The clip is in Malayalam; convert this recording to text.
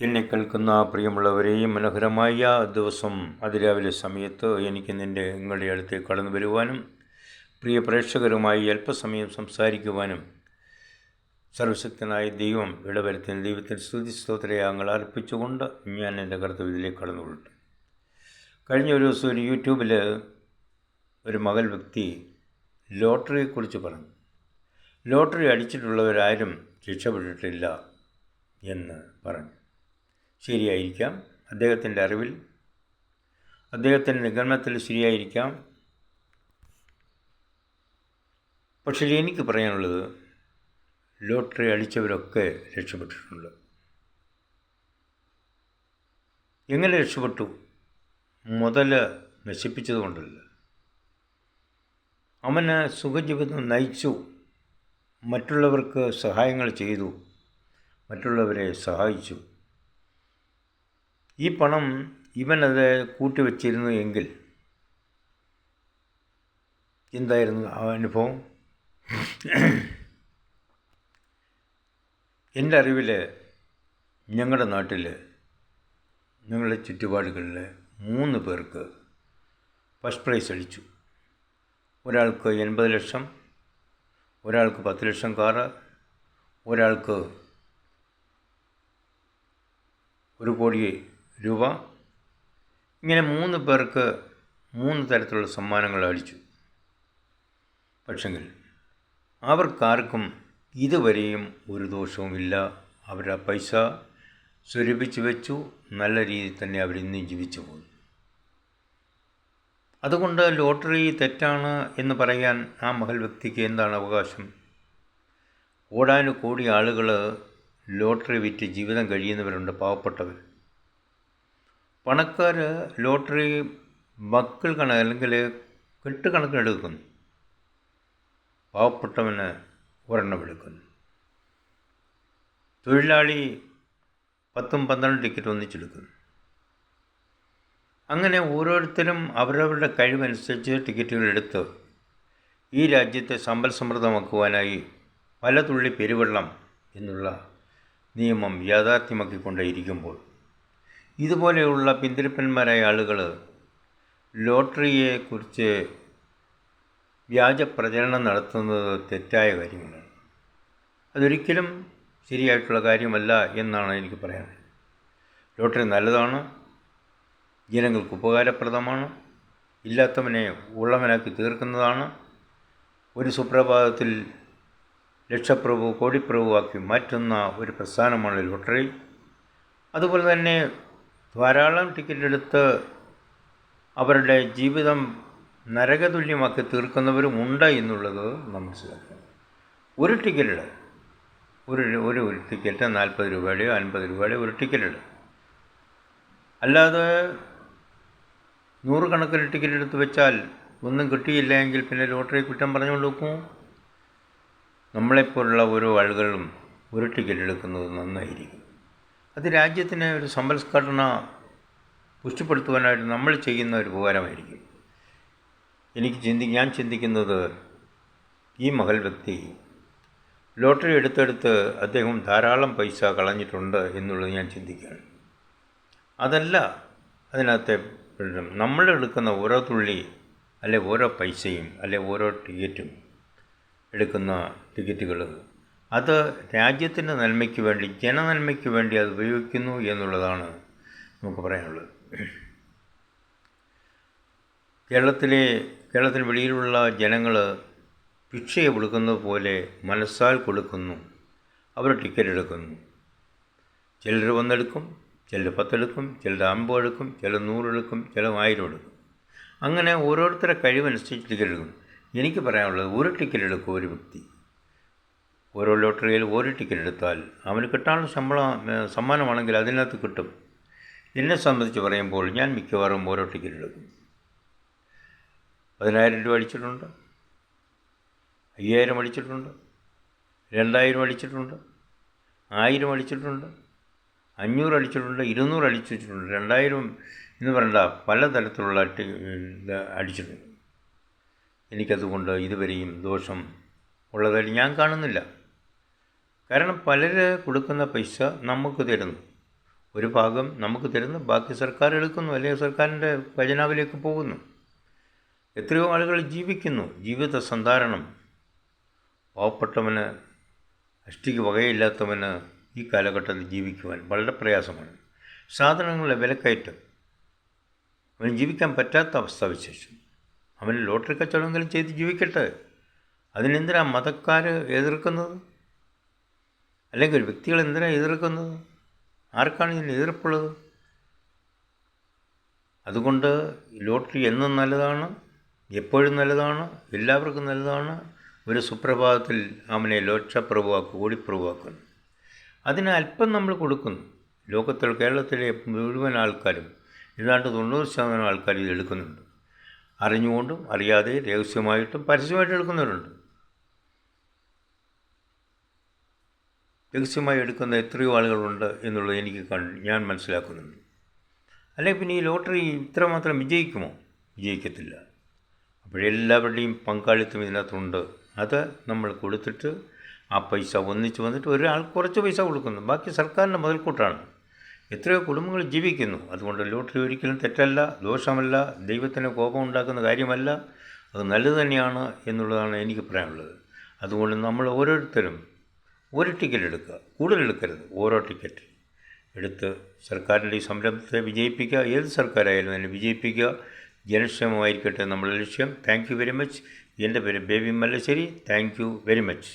എന്നെ കേൾക്കുന്ന പ്രിയമുള്ളവരെയും മനോഹരമായ ദിവസം അതിരാവിലെ സമയത്ത് എനിക്ക് നിങ്ങളുടെ അടുത്തേക്ക് കടന്നു വരുവാനും പ്രിയ പ്രേക്ഷകരുമായി അല്പസമയം സംസാരിക്കുവാനും സർവശക്തനായ ദൈവം ഇടവരുത്തുന്ന ദൈവത്തിന് സ്തുതി സ്തോത്രയാഗങ്ങൾ അർപ്പിച്ചുകൊണ്ട് ഞാൻ എൻ്റെ കർത്തവ്യത്തിലേക്ക് കടന്നുകൊള്ളു. കഴിഞ്ഞ ഒരു ദിവസം ഒരു യൂട്യൂബിൽ ഒരു മകൾ വ്യക്തി ലോട്ടറിയെക്കുറിച്ച് പറഞ്ഞു. ലോട്ടറി അടിച്ചിട്ടുള്ളവരാരും രക്ഷപ്പെട്ടിട്ടില്ല എന്ന് പറഞ്ഞു. ശരിയായിരിക്കാം, അദ്ദേഹത്തിൻ്റെ അറിവിൽ, അദ്ദേഹത്തിൻ്റെ നിഗമനത്തിൽ ശരിയായിരിക്കാം. പക്ഷേ എനിക്ക് പറയാനുള്ളത്, ലോട്ടറി അടിച്ചവരൊക്കെ രക്ഷപ്പെട്ടിട്ടുണ്ട്. എങ്ങനെ രക്ഷപ്പെട്ടു? മുതൽ നശിപ്പിച്ചതുകൊണ്ടല്ല. അവന് സുഖജീവിതം നയിച്ചു, മറ്റുള്ളവർക്ക് സഹായങ്ങൾ ചെയ്തു, മറ്റുള്ളവരെ സഹായിച്ചു. ഈ പണം ഇവനത് കൂട്ടിവെച്ചിരുന്നു എങ്കിൽ എന്തായിരുന്നു ആ അനുഭവം? എൻ്റെ അറിവിൽ ഞങ്ങളുടെ നാട്ടിൽ, ഞങ്ങളുടെ ചുറ്റുപാടുകളിൽ 3 പേർക്ക് ഫസ്റ്റ് പ്രൈസ് അടിച്ചു. ഒരാൾക്ക് 80 ലക്ഷം, ഒരാൾക്ക് 10 ലക്ഷം കാറ്, ഒരാൾക്ക് 1 കോടി രൂപ. ഇങ്ങനെ 3 പേർക്ക് 3 തരത്തിലുള്ള സമ്മാനങ്ങൾ അടിച്ചു. പക്ഷെങ്കിൽ അവർക്കാർക്കും ഇതുവരെയും ഒരു ദോഷവുമില്ല. അവരുടെ പൈസ സ്വരൂപിച്ച് വെച്ചു, നല്ല രീതിയിൽ തന്നെ അവരിന്നും ജീവിച്ചു പോകും. അതുകൊണ്ട് ലോട്ടറി തെറ്റാണ് എന്ന് പറയാൻ ആ മഹൽ വ്യക്തിക്ക് എന്താണ് അവകാശം? കോടാനുകോടി ആളുകൾ ലോട്ടറി വിറ്റ് ജീവിതം കഴിയുന്നവരുണ്ട്, പാവപ്പെട്ടവർ. പണക്കാർ ലോട്ടറി ബക്കിൾ അല്ലെങ്കിൽ കെട്ടുകണക്കിനെടുക്കുന്നു, പാവപ്പെട്ടവന് ഒരെണ്ണം എടുക്കുന്നു. തൊഴിലാളി 10-12 ടിക്കറ്റ് ഒന്നിച്ചെടുക്കുന്നു. അങ്ങനെ ഓരോരുത്തരും അവരവരുടെ കഴിവനുസരിച്ച് ടിക്കറ്റുകൾ എടുത്ത് ഈ രാജ്യത്തെ സമ്പൽ സമൃദ്ധമാക്കുവാനായി പല തുള്ളി പെരുവെള്ളം എന്നുള്ള നിയമം യാഥാർത്ഥ്യമാക്കിക്കൊണ്ടേയിരിക്കുമ്പോൾ ഇതുപോലെയുള്ള പിന്തിരിപ്പന്മാരായ ആളുകൾ ലോട്ടറിയെക്കുറിച്ച് വ്യാജ പ്രചരണം നടത്തുന്നത് തെറ്റായ കാര്യങ്ങളാണ്. അതൊരിക്കലും ശരിയായിട്ടുള്ള കാര്യമല്ല എന്നാണ് എനിക്ക് പറയാനുള്ളത്. ലോട്ടറി നല്ലതാണ്, ജനങ്ങൾക്ക് ഉപകാരപ്രദമാണ്, ഇല്ലാത്തവനെ ഉള്ളവനാക്കി തീർക്കുന്നതാണ്. ഒരു സുപ്രഭാതത്തിൽ ലക്ഷപ്രഭു കോടിപ്രഭുവാക്കി മാറ്റുന്ന ഒരു പ്രസ്ഥാനമാണ് ലോട്ടറി. അതുപോലെ തന്നെ ധാരാളം ടിക്കറ്റ് എടുത്ത് അവരുടെ ജീവിതം നരകതുല്യമാക്കി തീർക്കുന്നവരും ഉണ്ട് എന്നുള്ളത് നമ്മൾ മനസ്സിലാക്കണം. ഒരു ടിക്കറ്റ് ഒരു ടിക്കറ്റ് 40 രൂപയുടെയോ 50 രൂപയുടെയോ ഒരു ടിക്കറ്റ്. അല്ലാതെ 100 കണക്കിന് ടിക്കറ്റ് എടുത്ത് വെച്ചാൽ ഒന്നും കിട്ടിയില്ല എങ്കിൽ പിന്നെ ലോട്ടറി കുറ്റം പറഞ്ഞുകൊണ്ട് വെക്കും. നമ്മളെപ്പോലുള്ള ഓരോ ആളുകളും ഒരു ടിക്കറ്റ് എടുക്കുന്നത് നന്നായിരിക്കും. അത് രാജ്യത്തിന് ഒരു സമ്പൽഘടന പുഷ്ടിപ്പെടുത്തുവാനായിട്ട് നമ്മൾ ചെയ്യുന്ന ഒരു ഉപകാരമായിരിക്കും. ഞാൻ ചിന്തിക്കുന്നത്, ഈ മഹൽ വ്യക്തി ലോട്ടറി എടുത്തെടുത്ത് അദ്ദേഹം ധാരാളം പൈസ കളഞ്ഞിട്ടുണ്ട് എന്നുള്ളത് ഞാൻ ചിന്തിക്കുകയാണ്. അതല്ല അതിനകത്തെ നമ്മളെടുക്കുന്ന ഓരോ തുള്ളി, അല്ലെ ഓരോ പൈസയും, അല്ലെ ഓരോ ടിക്കറ്റും എടുക്കുന്ന ടിക്കറ്റുകൾ അത് രാജ്യത്തിൻ്റെ നന്മയ്ക്ക് വേണ്ടി, ജനനന്മയ്ക്ക് വേണ്ടി അത് ഉപയോഗിക്കുന്നു എന്നുള്ളതാണ് നമുക്ക് പറയാനുള്ളത്. കേരളത്തിന് വെളിയിലുള്ള ജനങ്ങൾ ഭിക്ഷയെ കൊടുക്കുന്നത് പോലെ മനസ്സാൽ കൊടുക്കുന്നു. അവർ ടിക്കറ്റ് എടുക്കുന്നു. ചിലർ 1 എടുക്കും, ചിലർ 10 എടുക്കും, ചിലർ 50 എടുക്കും, ചിലർ 100 എടുക്കും, ചിലർ 1000 എടുക്കും. അങ്ങനെ ഓരോരുത്തരുടെ കഴിവനുസരിച്ച് ടിക്കറ്റ് എടുക്കും. എനിക്ക് പറയാനുള്ളത്, ഒരു ടിക്കറ്റ് എടുക്കും ഒരു വ്യക്തി. ഓരോ ലോട്ടറിയിൽ ഒരു ടിക്കറ്റ് എടുത്താൽ അവന് കിട്ടാനുള്ള സമ്മാനമാണെങ്കിൽ അതിനകത്ത് കിട്ടും. എന്നെ സംബന്ധിച്ച് പറയുമ്പോൾ ഞാൻ മിക്കവാറും ഓരോ ടിക്കറ്റ് എടുക്കും. 10,000 രൂപ അടിച്ചിട്ടുണ്ട്, 5,000 അടിച്ചിട്ടുണ്ട്, 2,000 അടിച്ചിട്ടുണ്ട്, 1,000 അടിച്ചിട്ടുണ്ട്, 500 അടിച്ചിട്ടുണ്ട്, 200 അടിച്ചിട്ടുണ്ട്, 2,000 എന്ന് പറയണ്ട പലതരത്തിലുള്ള അടിച്ചിട്ടുണ്ട്. എനിക്കതുകൊണ്ട് ഇതുവരെയും ദോഷം ഉള്ളതായിട്ട് ഞാൻ കാണുന്നില്ല. കാരണം പലർ കൊടുക്കുന്ന പൈസ നമുക്ക് തരുന്നു. ഒരു ഭാഗം നമുക്ക് തരുന്നു, ബാക്കി സർക്കാർ എടുക്കുന്നു, അല്ലെങ്കിൽ സർക്കാരിൻ്റെ ഖജനാവിലേക്ക് പോകുന്നു. എത്രയോ ആളുകൾ ജീവിക്കുന്നു. ജീവിത സന്ധാരണം പാവപ്പെട്ടവന്, അഷ്ടിക്ക് വകയില്ലാത്തവന് ഈ കാലഘട്ടത്തിൽ ജീവിക്കുവാൻ വളരെ പ്രയാസമാണ്. സാധനങ്ങളുടെ വിലക്കയറ്റം, അവന് ജീവിക്കാൻ പറ്റാത്ത അവസ്ഥാവിശേഷം. അവന് ലോട്ടറി കച്ചവടമെങ്കിലും ചെയ്ത് ജീവിക്കട്ടെ. അതിനെന്തിനാ മതക്കാർ എതിർക്കുന്നത്? അല്ലെങ്കിൽ വ്യക്തികൾ എന്തിനാണ് എതിർക്കുന്നത്? ആർക്കാണ് ഇതിന് എതിർപ്പുള്ളത്? അതുകൊണ്ട് ലോട്ടറി എന്നും നല്ലതാണ്, എപ്പോഴും നല്ലതാണ്, എല്ലാവർക്കും നല്ലതാണ്. ഒരു സുപ്രഭാതത്തിൽ അവനെ ലക്ഷപ്രഭുവാക്കും, കോടിപ്രഭുവാക്കുന്നു. അതിന് അല്പം നമ്മൾ കൊടുക്കുന്നു. ലോകത്തിൽ, കേരളത്തിലെ മുഴുവൻ ആൾക്കാരും, ഏതാണ്ട് 90% ആൾക്കാർ ഇത് എടുക്കുന്നുണ്ട്. അറിഞ്ഞുകൊണ്ടും അറിയാതെ രഹസ്യമായിട്ടും പരസ്യമായിട്ടും എടുക്കുന്നവരുണ്ട്. രഹസ്യമായി എടുക്കുന്ന എത്രയോ ആളുകളുണ്ട് എന്നുള്ളത് ഞാൻ മനസ്സിലാക്കുന്നുണ്ട്. അല്ലെങ്കിൽ പിന്നെ ഈ ലോട്ടറി ഇത്രമാത്രം വിജയിക്കുമോ? വിജയിക്കത്തില്ല. അപ്പോഴെല്ലാവരുടെയും പങ്കാളിത്തം ഇതിനകത്തുണ്ട്. അത് നമ്മൾ കൊടുത്തിട്ട് ആ പൈസ ഒന്നിച്ച് വന്നിട്ട് ഒരാൾ കുറച്ച് പൈസ കൊടുക്കുന്നു, ബാക്കി സർക്കാരിൻ്റെ മുതൽക്കൂട്ടാണ്. എത്രയോ കുടുംബങ്ങൾ ജീവിക്കുന്നു. അതുകൊണ്ട് ലോട്ടറി ഒരിക്കലും തെറ്റല്ല, ദോഷമല്ല, ദൈവത്തിന് കോപം ഉണ്ടാക്കുന്ന കാര്യമല്ല. അത് നല്ലത് തന്നെയാണ് എന്നുള്ളതാണ് എനിക്ക് പറയാനുള്ളത്. അതുകൊണ്ട് നമ്മൾ ഓരോരുത്തരും ഒരു ടിക്കറ്റ് എടുക്കുക, കൂടുതൽ എടുക്കരുത്. ഓരോ ടിക്കറ്റ് എടുത്ത് സർക്കാരിൻ്റെ ഈ സംരംഭത്തെ വിജയിപ്പിക്കുക. ഏത് സർക്കാരായാലും അതിനെ വിജയിപ്പിക്കുക. ജനക്ഷേമമായിരിക്കട്ടെ നമ്മുടെ ലക്ഷ്യം. Thank you very much. എൻ്റെ പേര് baby Mallassery. Thank you very much.